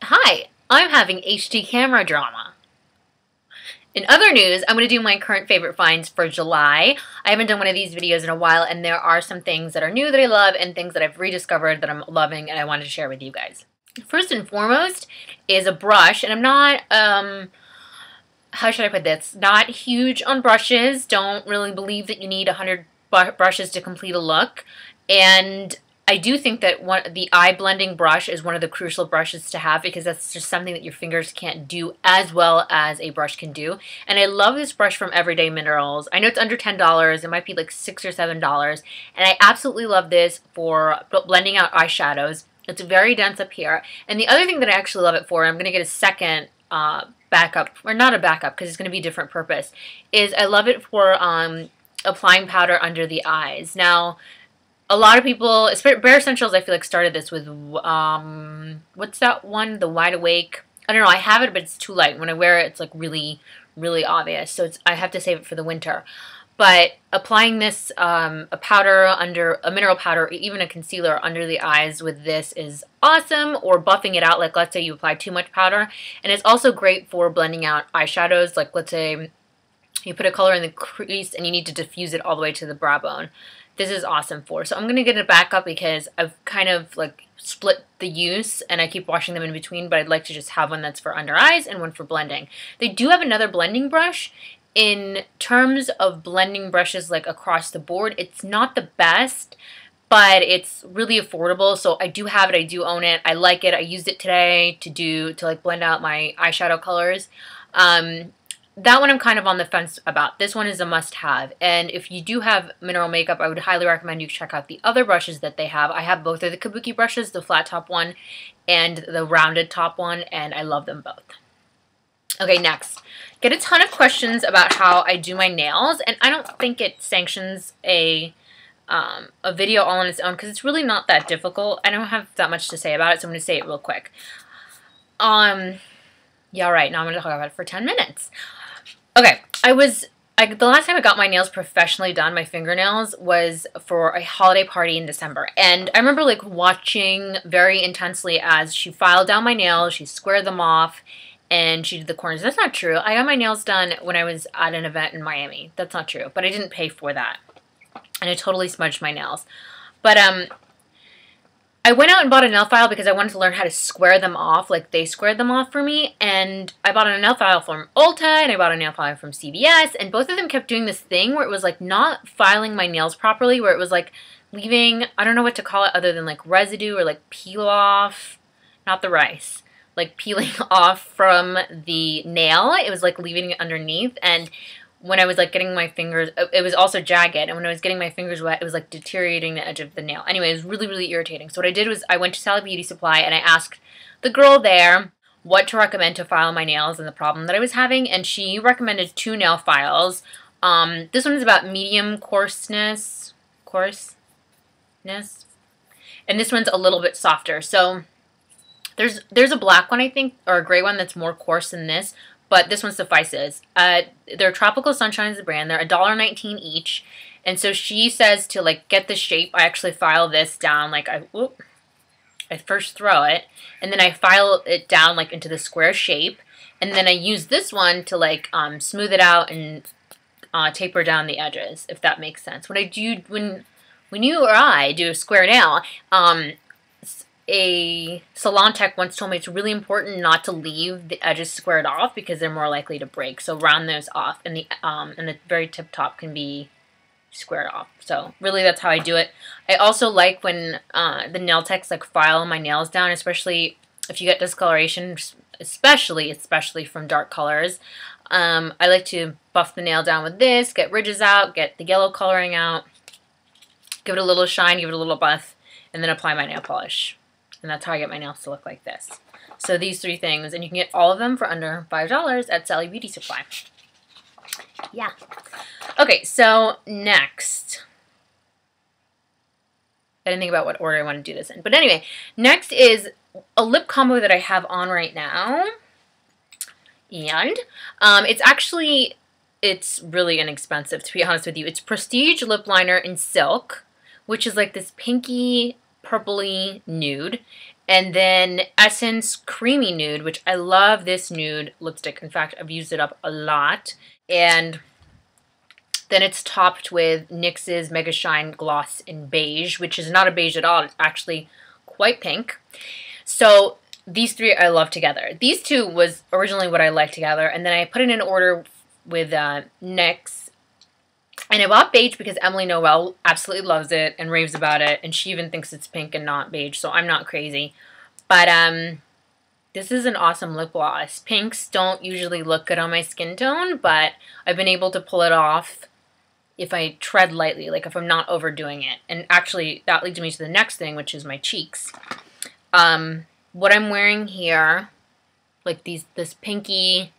Hi, I'm having HD camera drama. In other news, I'm going to do my current favorite finds for July. I haven't done one of these videos in a while, and there are some things that are new that I love and things that I've rediscovered that I'm loving and I wanted to share with you guys. First and foremost is a brush, and I'm not, how should I put this? Not huge on brushes. Don't really believe that you need 100 brushes to complete a look. And I do think that the eye blending brush is one of the crucial brushes to have because that's just something that your fingers can't do as well as a brush can do. And I love this brush from Everyday Minerals. I know it's under $10. It might be like $6 or $7. And I absolutely love this for blending out eyeshadows. It's very dense up here. And the other thing that I actually love it for, I'm going to get a second backup, or not a backup because it's going to be a different purpose, is I love it for applying powder under the eyes. Now, a lot of people, Bare Essentials, I feel like started this with, what's that one? The Wide Awake. I don't know, I have it, but it's too light. When I wear it, it's like really, really obvious. So I have to save it for the winter. But applying this, a mineral powder, or even a concealer under the eyes with this is awesome. Or buffing it out, like let's say you apply too much powder. And it's also great for blending out eyeshadows. Like let's say you put a color in the crease and you need to diffuse it all the way to the brow bone. This is awesome for. So I'm going to get it back up because I've kind of like split the use and I keep washing them in between, but I'd like to just have one that's for under eyes and one for blending. They do have another blending brush. In terms of blending brushes like across the board, it's not the best, but it's really affordable. So I do have it. I do own it. I like it. I used it today to like blend out my eyeshadow colors. That one I'm kind of on the fence about. This one is a must-have. And if you do have mineral makeup, I would highly recommend you check out the other brushes that they have. I have both of the kabuki brushes, the flat top one and the rounded top one, and I love them both. Okay, next. Get a ton of questions about how I do my nails, and I don't think it sanctions a video all on its own because it's really not that difficult. I don't have that much to say about it, so I'm going to say it real quick. Yeah, right. Now I'm going to talk about it for 10 minutes. Okay, the last time I got my nails professionally done, my fingernails, was for a holiday party in December. And I remember like watching very intensely as she filed down my nails, she squared them off, and she did the corners. That's not true. I got my nails done when I was at an event in Miami. That's not true, but I didn't pay for that. And I totally smudged my nails. But I went out and bought a nail file because I wanted to learn how to square them off like they squared them off for me. And I bought a nail file from Ulta and I bought a nail file from CVS. And both of them kept doing this thing where it was like not filing my nails properly, where it was like leaving, I don't know what to call it other than like residue or like peel off, not the rice, like peeling off from the nail. It was like leaving it underneath. And when I was like getting my fingers, it was also jagged, and when I was getting my fingers wet, it was like deteriorating the edge of the nail. Anyway, it was really, really irritating. So what I did was I went to Sally Beauty Supply and I asked the girl there what to recommend to file my nails and the problem that I was having, and she recommended 2 nail files. This one is about medium coarseness, and this one's a little bit softer. So there's a black one, I think, or a gray one that's more coarse than this. But this one suffices. They're Tropical Sunshine is the brand. They're $1.19 each. And so she says to like get the shape. I actually file this down like I first throw it, and then I file it down like into the square shape, and then I use this one to like smooth it out and taper down the edges, if that makes sense. When you or I do a square nail, a salon tech once told me it's really important not to leave the edges squared off because they're more likely to break. So round those off, and the very tip top can be squared off. So really, that's how I do it. I also like when the nail techs like file my nails down, especially if you get discoloration, especially from dark colors. I like to buff the nail down with this, get ridges out, get the yellow coloring out, give it a little shine, give it a little buff, and then apply my nail polish. And that's how I get my nails to look like this. So these 3 things, and you can get all of them for under $5 at Sally Beauty Supply. Yeah. Okay, so next. I didn't think about what order I want to do this in. But anyway, next is a lip combo that I have on right now. And it's really inexpensive, to be honest with you. It's Prestige Lip Liner in Silk, which is like this pinky, purpley nude. And then Essence Creamy Nude, which I love this nude lipstick. In fact, I've used it up a lot. And then it's topped with NYX's Mega Shine Gloss in Beige, which is not a beige at all. It's actually quite pink. So these three I love together. These two was originally what I liked together. And then I put it in order with NYX. And I bought Beige because Emily Noel absolutely loves it and raves about it. And she even thinks it's pink and not beige. So I'm not crazy. But this is an awesome lip gloss. Pinks don't usually look good on my skin tone. But I've been able to pull it off if I tread lightly. Like if I'm not overdoing it. And actually that leads me to the next thing, which is my cheeks. What I'm wearing here, like this pinky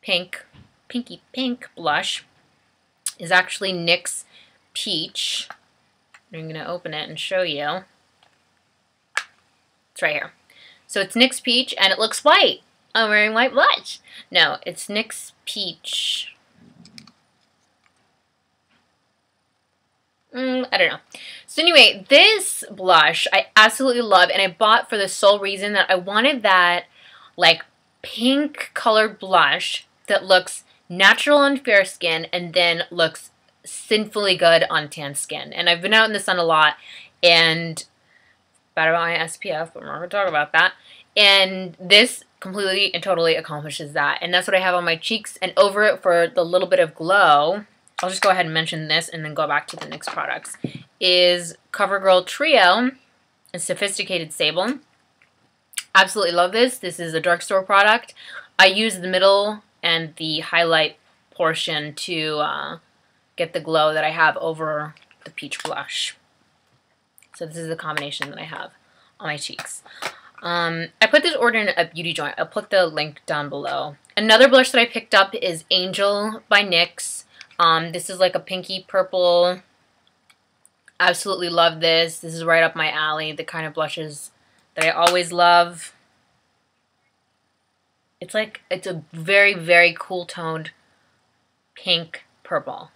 pink blush, is actually NYX Peach. I'm going to open it and show you. It's right here. So it's NYX Peach, and it looks white. I'm wearing white blush. No, it's NYX Peach. I don't know. So anyway, this blush I absolutely love, and I bought for the sole reason that I wanted that like pink colored blush that looks natural on fair skin and then looks sinfully good on tan skin. And I've been out in the sun a lot, and bad about my SPF, but we're not going to talk about that. And this completely and totally accomplishes that. And that's what I have on my cheeks. And over it for the little bit of glow, I'll just go ahead and mention this and then go back to the NYX products, is CoverGirl Trio and Sophisticated Sable. Absolutely love this. This is a drugstore product. I use the middle and the highlight portion to get the glow that I have over the peach blush. So this is the combination that I have on my cheeks. I put this order in a beauty joint. I'll put the link down below. Another blush that I picked up is Angel by NYX. This is like a pinky purple. Absolutely love this. This is right up my alley, the kind of blushes that I always love. It's a very, very cool toned pink purple.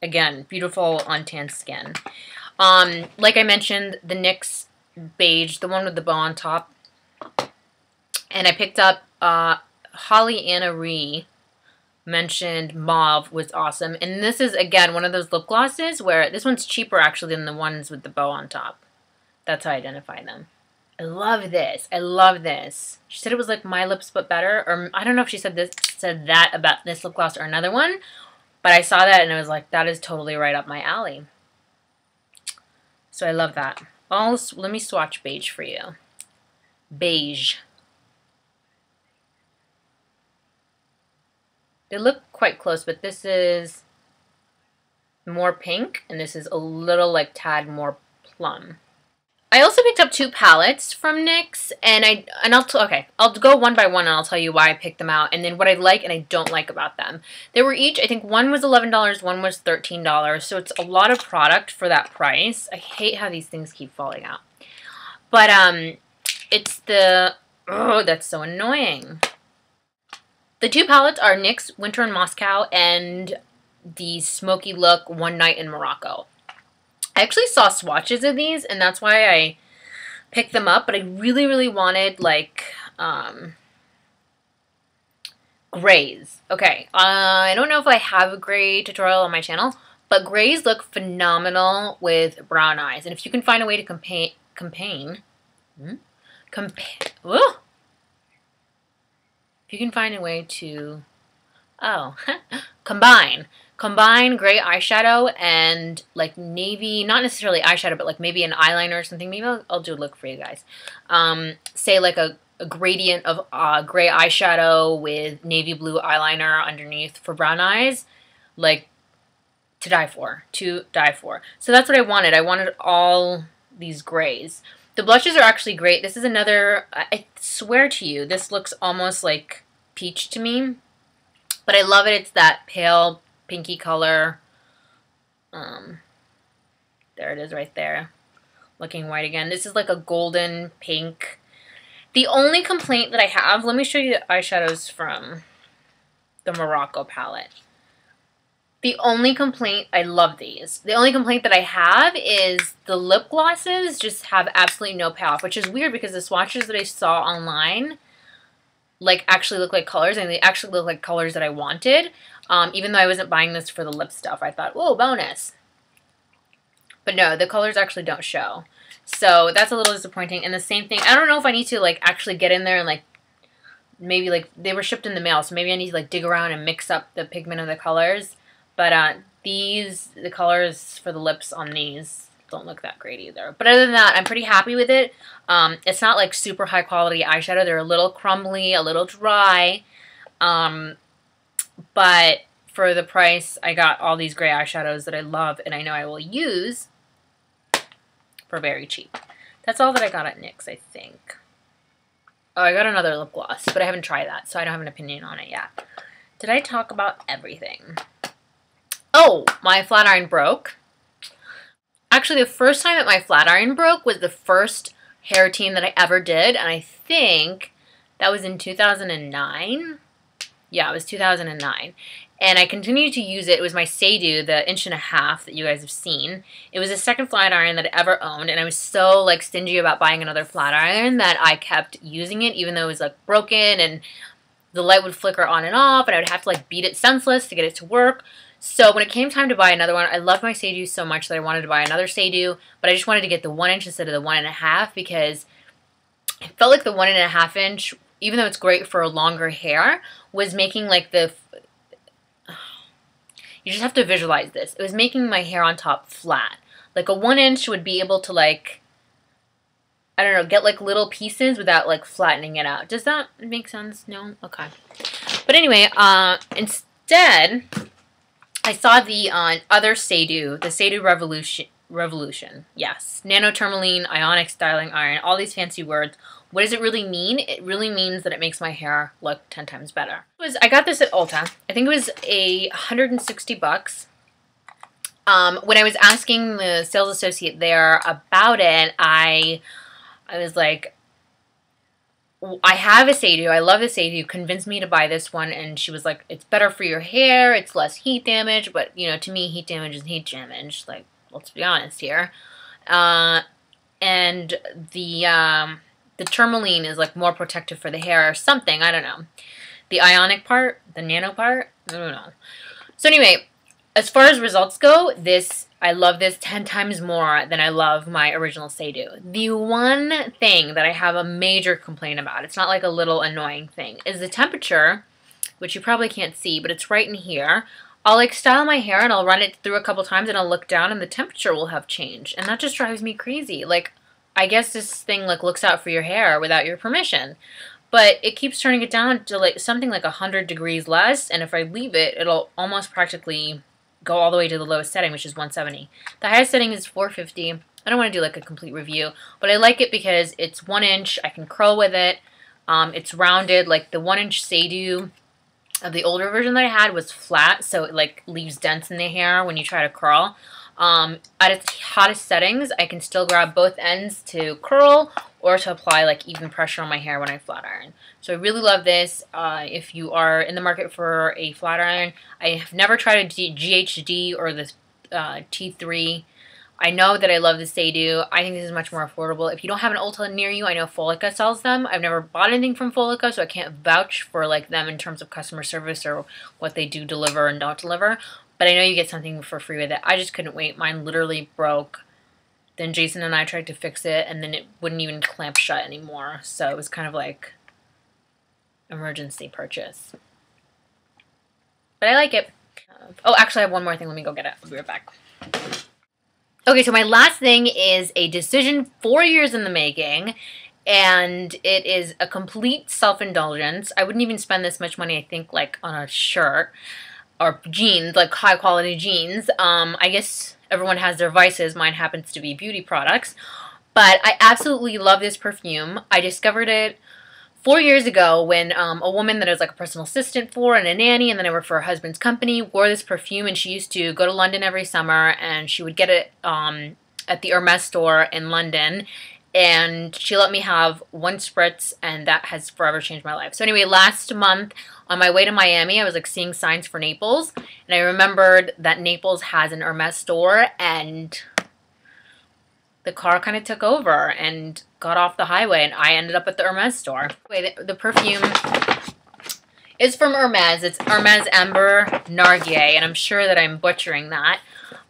Again, beautiful on tan skin. Like I mentioned, the NYX Beige, the one with the bow on top. And I picked up Holly Anna Ree mentioned Mauve was awesome. And this is, again, one of those lip glosses where this one's cheaper actually than the ones with the bow on top. That's how I identify them. I love this. I love this. She said it was like My Lips but better. Or I don't know if she said that about this lip gloss or another one. But I saw that and I was like, that is totally right up my alley. So I love that. Let me swatch Beige for you. Beige. They look quite close, but this is more pink, and this is a little like tad more plum. I also picked up two palettes from NYX, and I'll go one by one and I'll tell you why I picked them out, and then what I like and I don't like about them. They were each, I think one was $11, one was $13, so it's a lot of product for that price. I hate how these things keep falling out. But it's the, oh, that's so annoying. The two palettes are NYX Winter in Moscow and the Smoky Look One Night in Morocco. I actually saw swatches of these, and that's why I picked them up, but I really, really wanted, like, grays. Okay, I don't know if I have a gray tutorial on my channel, but grays look phenomenal with brown eyes. And if you can find a way to if you can find a way to, combine gray eyeshadow and like navy, not necessarily eyeshadow, but like maybe an eyeliner or something. Maybe I'll do a look for you guys. Say like a gradient of gray eyeshadow with navy blue eyeliner underneath for brown eyes, like to die for. So that's what I wanted. I wanted all these grays. The blushes are actually great. This is another, I swear to you, this looks almost like peach to me. But I love it. It's that pale pinky color. There it is right there. Looking white again. This is like a golden pink. The only complaint that I have, let me show you the eyeshadows from the Morocco palette. The only complaint, I love these. The only complaint that I have is the lip glosses just have absolutely no payoff, which is weird because the swatches that I saw online like actually look like colors, and they actually look like colors that I wanted. Even though I wasn't buying this for the lip stuff, I thought, whoa, bonus. But no, the colors actually don't show. So that's a little disappointing. And the same thing, I don't know if I need to like actually get in there and like maybe like they were shipped in the mail, so maybe I need to like dig around and mix up the pigment of the colors. But the colors for the lips on these don't look that great either. But other than that, I'm pretty happy with it. It's not like super high quality eyeshadow. They're a little crumbly, a little dry. But for the price, I got all these gray eyeshadows that I love and I know I will use for very cheap. That's all that I got at NYX, I think. Oh, I got another lip gloss, but I haven't tried that, so I don't have an opinion on it yet. Did I talk about everything? Oh, my flat iron broke. Actually, the first time that my flat iron broke was the first hair routine that I ever did, and I think that was in 2009. Yeah, it was 2009. And I continued to use it. It was my Sedu, the 1.5 inch that you guys have seen. It was the second flat iron that I ever owned, and I was so like stingy about buying another flat iron that I kept using it even though it was like broken and the light would flicker on and off, and I would have to like beat it senseless to get it to work. So when it came time to buy another one, I loved my Sedu so much that I wanted to buy another Sedu, but I just wanted to get the 1 inch instead of the 1.5 because I felt like the 1.5 inch, even though it's great for longer hair, was making like the... You just have to visualize this. It was making my hair on top flat. Like a 1 inch would be able to like, I don't know, get like little pieces without like flattening it out. Does that make sense? No? Okay. But anyway, instead... I saw the other Sedu, the Sedu Revolution. Yes. Nano Tourmaline, Ionic Styling Iron, all these fancy words. What does it really mean? It really means that it makes my hair look 10 times better. I got this at Ulta. I think it was $160. When I was asking the sales associate there about it, I was like, I have a Sedu. I love the Sedu. Convinced me to buy this one, and she was like, "It's better for your hair. It's less heat damage." But you know, to me, heat damage is heat damage. Like, let's be honest here. And the tourmaline is like more protective for the hair or something. I don't know. The ionic part, the nano part, I don't know. So anyway, as far as results go, I love this 10 times more than I love my original Sedu. The one thing that I have a major complaint about, it's not like a little annoying thing, is the temperature, which you probably can't see, but it's right in here. I'll like style my hair and I'll run it through a couple times and I'll look down and the temperature will have changed. And that just drives me crazy. Like, I guess this thing like looks out for your hair without your permission. But it keeps turning it down to like something like 100 degrees less, and if I leave it, it'll almost practically go all the way to the lowest setting, which is 170. The highest setting is 450. I don't want to do like a complete review, but I like it because it's 1 inch. I can curl with it. It's rounded. Like the 1 inch Sedu of the older version that I had was flat, so it like leaves dents in the hair when you try to curl. At its hottest settings, I can still grab both ends to curl or to apply like even pressure on my hair when I flat iron. So I really love this. If you are in the market for a flat iron, I have never tried a GHD or the T3. I know that I love the Sedu. I think this is much more affordable. If you don't have an Ulta near you, I know Folica sells them. I've never bought anything from Folica, so I can't vouch for like them in terms of customer service or what they do deliver and don't deliver. But I know you get something for free with it. I just couldn't wait. Mine literally broke. Then Jason and I tried to fix it, and then it wouldn't even clamp shut anymore. So it was kind of like emergency purchase. But I like it. Oh, actually, I have one more thing. Let me go get it. I'll be right back. Okay, so my last thing is a decision 4 years in the making, and it is a complete self-indulgence. I wouldn't even spend this much money, I think, like on a shirt or jeans, like high-quality jeans. I guess everyone has their vices. Mine happens to be beauty products. But I absolutely love this perfume. I discovered it 4 years ago when a woman that I was like a personal assistant for and a nanny, and then I worked for her husband's company, wore this perfume, and she used to go to London every summer, and she would get it at the Hermes store in London. and she let me have one spritz, and that has forever changed my life. So anyway, last month on my way to Miami, I was like seeing signs for Naples, and I remembered that Naples has an Hermes store, and the car kind of took over and got off the highway, and I ended up at the Hermes store. Anyway, the perfume is from Hermes. It's Hermes Amber Narguilé, and I'm sure that I'm butchering that.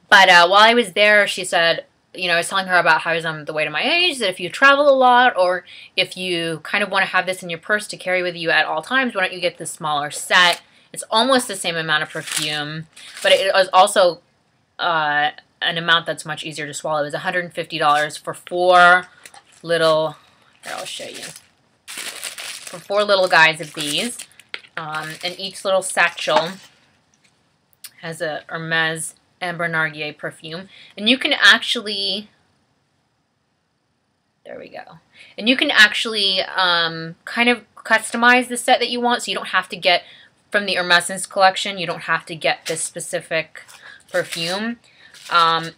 But while I was there, she said, you know, I was telling her about how I was on the way to my age, that if you travel a lot, or if you kind of want to have this in your purse to carry with you at all times, why don't you get the smaller set? It's almost the same amount of perfume, but it was also an amount that's much easier to swallow. It was $150 for 4 little, here, I'll show you, for 4 little guys of these, and each little satchel has a Hermes Amber Narguilé perfume, and you can actually, there we go, and you can actually kind of customize the set that you want, so you don't have to get from the Hermescence collection, you don't have to get this specific perfume.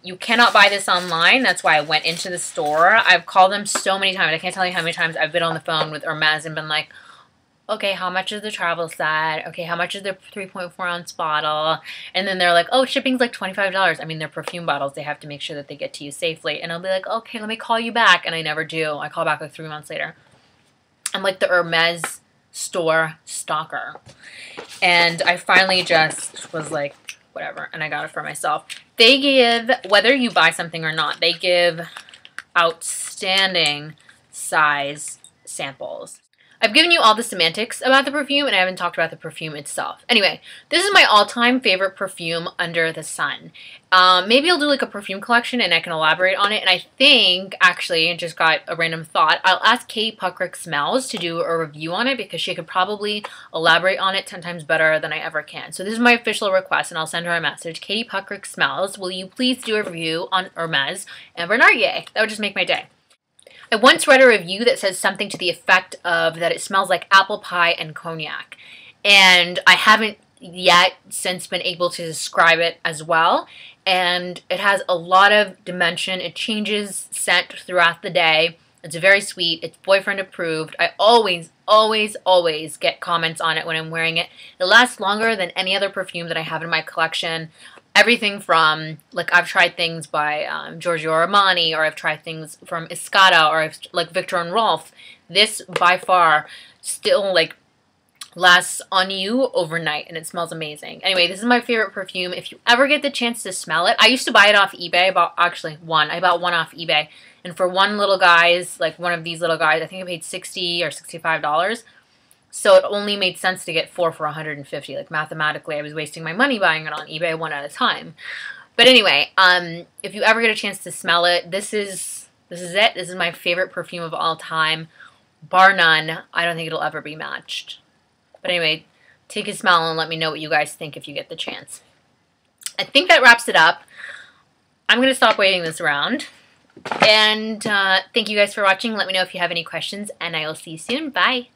You cannot buy this online. That's why I went into the store. I've called them so many times. I can't tell you how many times I've been on the phone with Hermes and been like, okay, how much is the travel set? Okay, how much is the 3.4 ounce bottle? And then they're like, oh, shipping's like $25. I mean, they're perfume bottles. They have to make sure that they get to you safely. And I'll be like, okay, let me call you back. And I never do. I call back like 3 months later. I'm like the Hermes store stalker. And I finally just was like, whatever. And I got it for myself. They give, whether you buy something or not, they give outstanding size samples. I've given you all the semantics about the perfume, and I haven't talked about the perfume itself. Anyway, this is my all-time favorite perfume under the sun. Maybe I'll do like a perfume collection and I can elaborate on it. And I think, actually, I just got a random thought, I'll ask Katie Puckrick Smells to do a review on it because she could probably elaborate on it 10 times better than I ever can. So this is my official request, and I'll send her a message. Katie Puckrick Smells, will you please do a review on Hermes Amber Narguilé? That would just make my day. I once read a review that says something to the effect of that it smells like apple pie and cognac. And I haven't yet since been able to describe it as well. And it has a lot of dimension. It changes scent throughout the day. It's very sweet. It's boyfriend approved. I always, always, always get comments on it when I'm wearing it. It lasts longer than any other perfume that I have in my collection. Everything from, like, I've tried things by Giorgio Armani, or I've tried things from Escada, or like Victor and Rolf. This, by far, still, like, lasts on you overnight, and it smells amazing. Anyway, this is my favorite perfume. If you ever get the chance to smell it, I used to buy it off eBay. I bought one off eBay. And for one little guy's, like one of these little guys, I think I paid $60 or $65. So it only made sense to get 4 for $150. Like, mathematically, I was wasting my money buying it on eBay one at a time. But anyway, if you ever get a chance to smell it, this is it. This is my favorite perfume of all time. Bar none. I don't think it'll ever be matched. But anyway, take a smell and let me know what you guys think if you get the chance. I think that wraps it up. I'm going to stop waiting this around. And thank you guys for watching. Let me know if you have any questions, and I will see you soon. Bye.